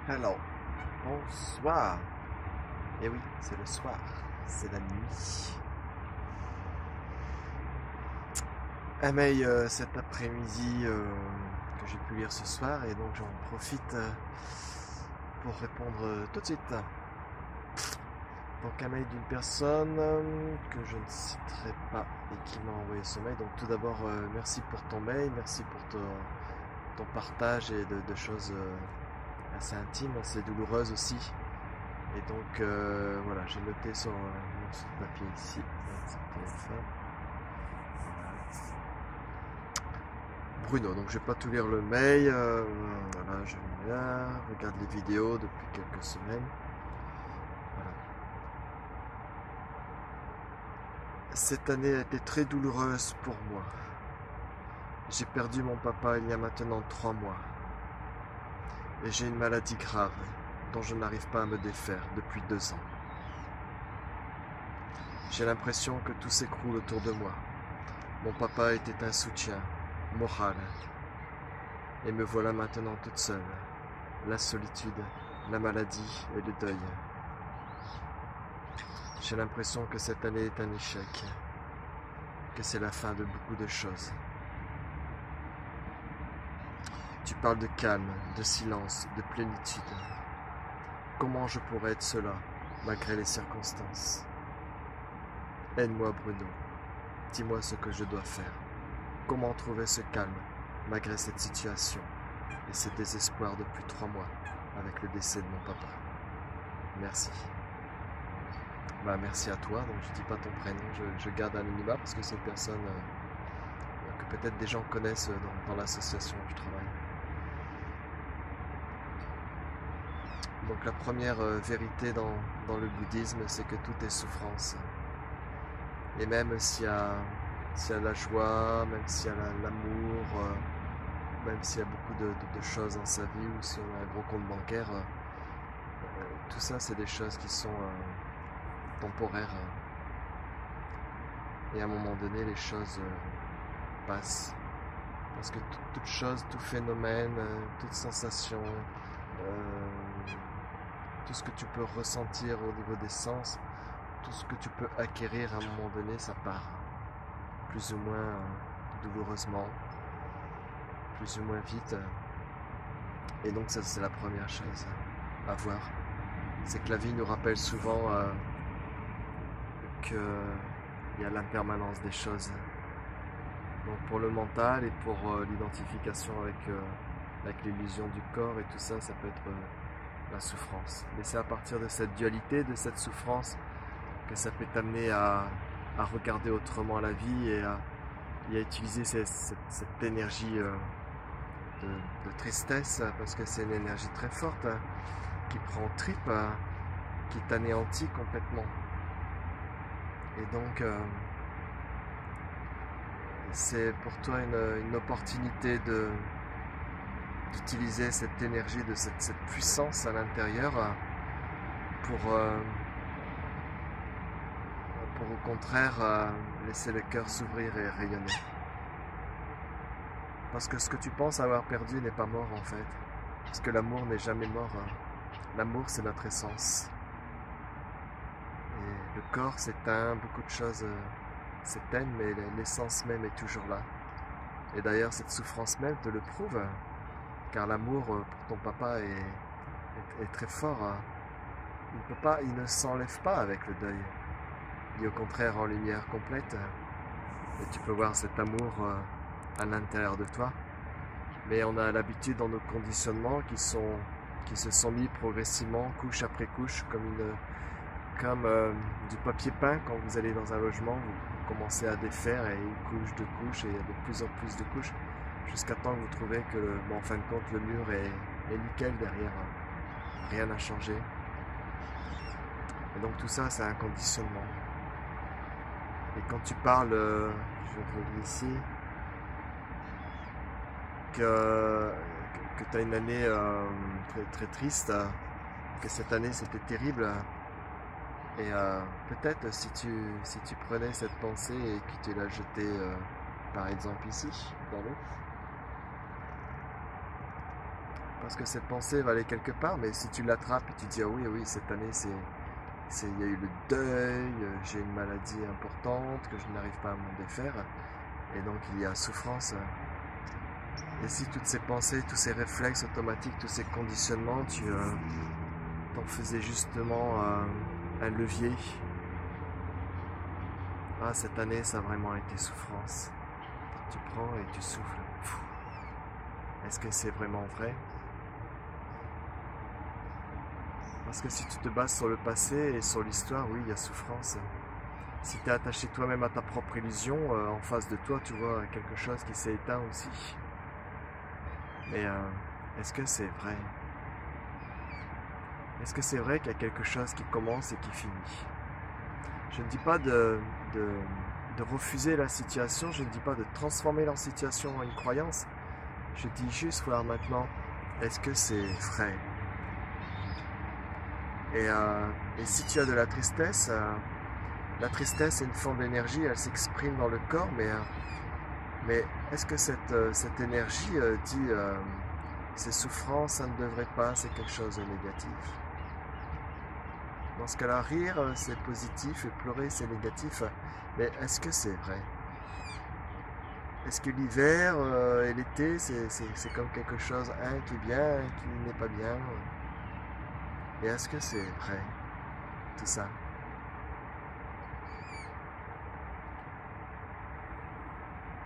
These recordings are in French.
Hello, bonsoir. Et oui, c'est le soir, c'est la nuit. Mais cet après-midi que j'ai pu lire ce soir et donc j'en profite pour répondre tout de suite. Donc un mail d'une personne que je ne citerai pas et qui m'a envoyé ce mail. Donc tout d'abord merci pour ton mail, merci pour ton partage et de choses assez intimes, assez douloureuses aussi. Et donc voilà, j'ai noté sur un morceau de papier ici, sur le téléphone. Bruno, donc je vais pas tout lire le mail. Voilà, je regarde les vidéos depuis quelques semaines. Voilà. Cette année a été très douloureuse pour moi. J'ai perdu mon papa il y a maintenant 3 mois. Et j'ai une maladie grave dont je n'arrive pas à me défaire depuis 2 ans. J'ai l'impression que tout s'écroule autour de moi. Mon papa était un soutien moral. Et me voilà maintenant toute seule. La solitude, la maladie et le deuil. J'ai l'impression que cette année est un échec. Que c'est la fin de beaucoup de choses. Tu parles de calme, de silence, de plénitude. Comment je pourrais être cela, malgré les circonstances? Aide-moi, Bruno. Dis-moi ce que je dois faire. Comment trouver ce calme, malgré cette situation et ce désespoir depuis 3 mois, avec le décès de mon papa? Merci. Bah, merci à toi. Donc, je dis pas ton prénom, je garde anonymat parce que c'est une personne que peut-être des gens connaissent dans l'association où je travaille. Donc la première vérité dans le bouddhisme, c'est que tout est souffrance. Et même s'il y a la joie, même s'il y a l'amour, même s'il y a beaucoup de choses dans sa vie, ou si on a un gros compte bancaire, tout ça c'est des choses qui sont temporaires. Et à un moment donné, les choses passent. Parce que toute chose, tout phénomène, toute sensation, tout ce que tu peux ressentir au niveau des sens, tout ce que tu peux acquérir à un moment donné, ça part. Plus ou moins douloureusement, plus ou moins vite. Et donc ça c'est la première chose à voir. C'est que la vie nous rappelle souvent qu'il y a l'impermanence des choses. Donc pour le mental et pour l'identification avec l'illusion du corps et tout ça, ça peut être la souffrance. Mais c'est à partir de cette dualité, de cette souffrance, que ça peut t'amener à regarder autrement la vie et à utiliser cette énergie de tristesse, parce que c'est une énergie très forte, hein, qui prend aux tripes, qui t'anéantit complètement. Et donc, c'est pour toi une opportunité d'utiliser cette énergie, de cette puissance à l'intérieur pour au contraire laisser le cœur s'ouvrir et rayonner. Parce que ce que tu penses avoir perdu n'est pas mort en fait. Parce que l'amour n'est jamais mort. L'amour c'est notre essence. Et le corps s'éteint, beaucoup de choses s'éteignent, mais l'essence même est toujours là. Et d'ailleurs cette souffrance même te le prouve. Car l'amour pour ton papa est très fort. Il ne s'enlève pas avec le deuil. Il est au contraire en lumière complète. Et tu peux voir cet amour à l'intérieur de toi. Mais on a l'habitude dans nos conditionnements qui se sont mis progressivement, couche après couche, comme du papier peint. Quand vous allez dans un logement, vous commencez à défaire et une couche, 2 couches, et il y a de plus en plus de couches, jusqu'à temps que vous trouvez que, en fin de compte, le mur est nickel derrière. Rien n'a changé. Et donc tout ça, c'est un conditionnement. Et quand tu parles, je relis ici, que tu as une année très, très triste, que cette année c'était terrible, et peut-être si tu prenais cette pensée et que tu la jetais par exemple ici, dans l'eau, parce que cette pensée va aller quelque part, mais si tu l'attrapes et tu dis ah oui, oui, cette année il y a eu le deuil, j'ai une maladie importante que je n'arrive pas à m'en défaire, et donc il y a souffrance. Et si toutes ces pensées, tous ces réflexes automatiques, tous ces conditionnements, tu t'en faisais justement un levier. Ah, cette année, ça a vraiment été souffrance. Tu prends et tu souffles. Est-ce que c'est vraiment vrai? Parce que si tu te bases sur le passé et sur l'histoire, oui, il y a souffrance. Si tu es attaché toi-même à ta propre illusion, en face de toi, tu vois quelque chose qui s'est éteint aussi. Mais est-ce que c'est vrai? Est-ce que c'est vrai qu'il y a quelque chose qui commence et qui finit? Je ne dis pas de refuser la situation, je ne dis pas de transformer la situation en une croyance. Je dis juste, voir maintenant, est-ce que c'est vrai? Et si tu as de la tristesse est une forme d'énergie, elle s'exprime dans le corps, mais est-ce que cette énergie dit c'est souffrant, ça ne devrait pas, c'est quelque chose de négatif? Dans ce cas-là, rire, c'est positif, et pleurer, c'est négatif, mais est-ce que c'est vrai? Est-ce que l'hiver et l'été, c'est comme quelque chose, un qui est bien, un qui n'est pas bien? Et est-ce que c'est vrai, tout ça?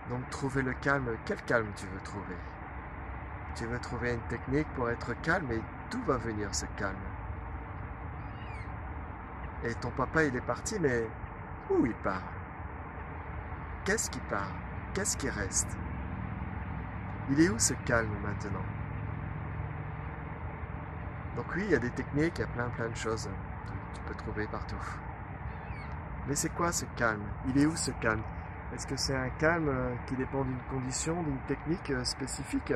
Donc trouver le calme, quel calme tu veux trouver? Tu veux trouver une technique pour être calme, et d'où va venir ce calme? Et ton papa il est parti, mais où il part? Qu'est-ce qui part? Qu'est-ce qui reste? Il est où ce calme maintenant? Donc oui, il y a des techniques, il y a plein de choses que tu peux trouver partout. Mais c'est quoi ce calme? Il est où ce calme? Est-ce que c'est un calme qui dépend d'une condition, d'une technique spécifique?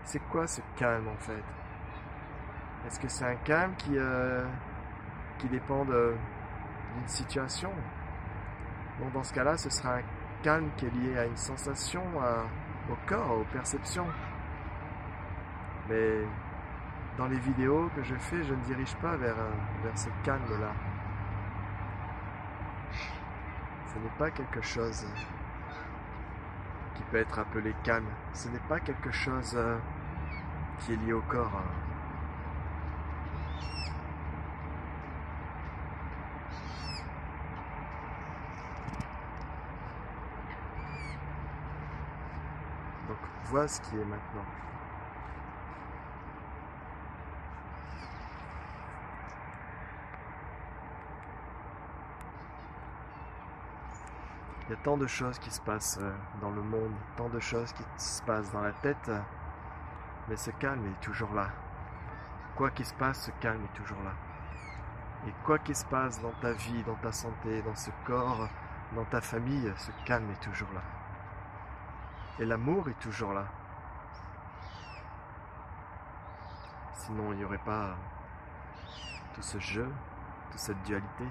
C'est quoi ce calme en fait? Est-ce que c'est un calme qui dépend d'une situation? Donc dans ce cas-là, ce sera un calme qui est lié à une sensation, au corps, aux perceptions. Mais dans les vidéos que je fais, je ne dirige pas vers ce calme-là. Ce n'est pas quelque chose qui peut être appelé calme. Ce n'est pas quelque chose qui est lié au corps. Donc vois ce qui est maintenant. Il y a tant de choses qui se passent dans le monde, tant de choses qui se passent dans la tête, mais ce calme est toujours là. Quoi qu'il se passe, ce calme est toujours là. Et quoi qu'il se passe dans ta vie, dans ta santé, dans ce corps, dans ta famille, ce calme est toujours là. Et l'amour est toujours là. Sinon, il n'y aurait pas tout ce jeu, toute cette dualité.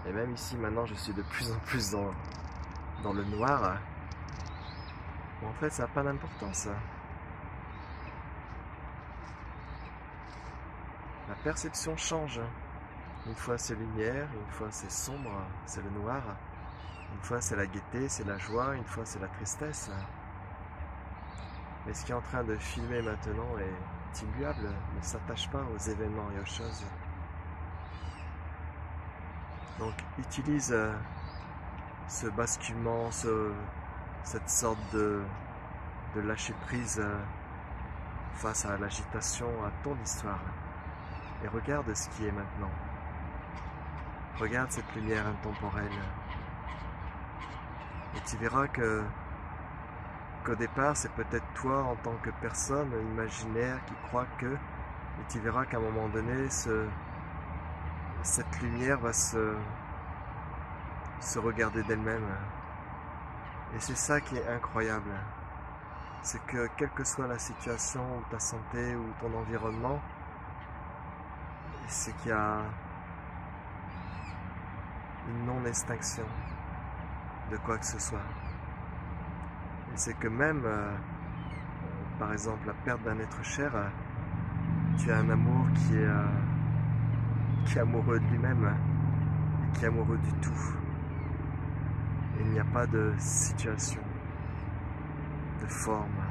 Et même ici, maintenant, je suis de plus en plus dans le noir. En fait, ça n'a pas d'importance. La perception change. Une fois c'est lumière, une fois c'est sombre, c'est le noir. Une fois c'est la gaieté, c'est la joie, une fois c'est la tristesse. Mais ce qui est en train de filmer maintenant est immuable, ne s'attache pas aux événements et aux choses. Donc utilise ce basculement, cette sorte de lâcher prise face à l'agitation, à ton histoire. Et regarde ce qui est maintenant. Regarde cette lumière intemporelle. Et tu verras qu'au départ, c'est peut-être toi en tant que personne imaginaire qui croit que... Et tu verras qu'à un moment donné, cette lumière va se regarder d'elle-même. Et c'est ça qui est incroyable. C'est que quelle que soit la situation, ou ta santé, ou ton environnement, c'est qu'il y a une non-extinction de quoi que ce soit. c'est que même, par exemple, la perte d'un être cher, tu as un amour qui est amoureux de lui-même et qui est amoureux du tout. Et il n'y a pas de situation, de forme,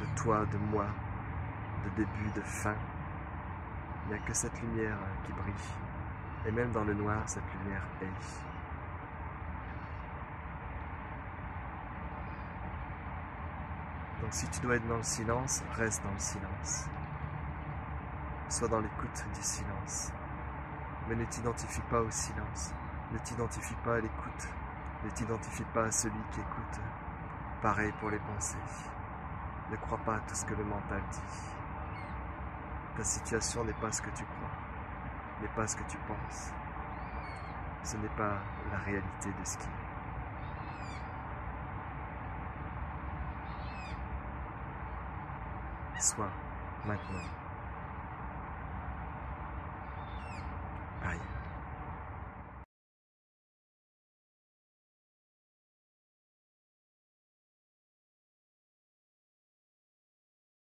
de toi, de moi, de début, de fin. Il n'y a que cette lumière qui brille. Et même dans le noir, cette lumière est. Donc si tu dois être dans le silence, reste dans le silence. Sois dans l'écoute du silence. Mais ne t'identifie pas au silence. Ne t'identifie pas à l'écoute. Ne t'identifie pas à celui qui écoute. Pareil pour les pensées. Ne crois pas à tout ce que le mental dit. Ta situation n'est pas ce que tu crois, n'est pas ce que tu penses. Ce n'est pas la réalité de ce qui est. Sois maintenant.